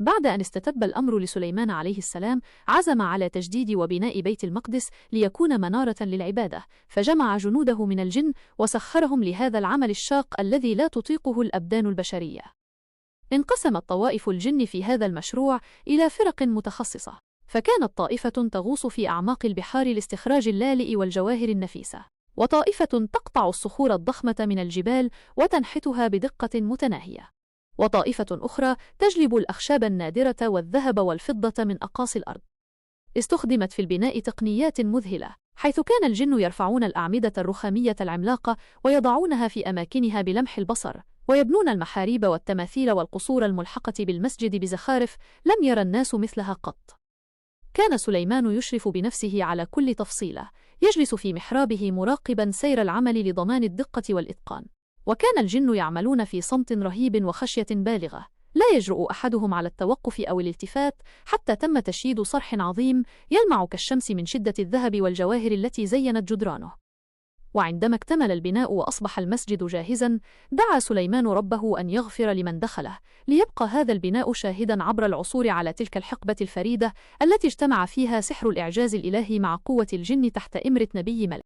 بعد أن استتب الأمر لسليمان عليه السلام، عزم على تجديد وبناء بيت المقدس ليكون منارة للعبادة، فجمع جنوده من الجن وسخرهم لهذا العمل الشاق الذي لا تطيقه الأبدان البشرية. انقسمت طوائف الجن في هذا المشروع إلى فرق متخصصة، فكانت طائفة تغوص في أعماق البحار لاستخراج اللالئ والجواهر النفيسة، وطائفة تقطع الصخور الضخمة من الجبال وتنحتها بدقة متناهية، وطائفة أخرى تجلب الأخشاب النادرة والذهب والفضة من أقاصي الأرض. استخدمت في البناء تقنيات مذهلة، حيث كان الجن يرفعون الأعمدة الرخامية العملاقة ويضعونها في أماكنها بلمح البصر، ويبنون المحاريب والتماثيل والقصور الملحقة بالمسجد بزخارف لم يرى الناس مثلها قط. كان سليمان يشرف بنفسه على كل تفصيلة، يجلس في محرابه مراقبا سير العمل لضمان الدقة والإتقان، وكان الجن يعملون في صمت رهيب وخشية بالغة، لا يجرؤ أحدهم على التوقف أو الالتفات حتى تم تشييد صرح عظيم يلمع كالشمس من شدة الذهب والجواهر التي زينت جدرانه. وعندما اكتمل البناء وأصبح المسجد جاهزا، دعا سليمان ربه أن يغفر لمن دخله، ليبقى هذا البناء شاهدا عبر العصور على تلك الحقبة الفريدة التي اجتمع فيها سحر الإعجاز الإلهي مع قوة الجن تحت إمرة نبي ملك.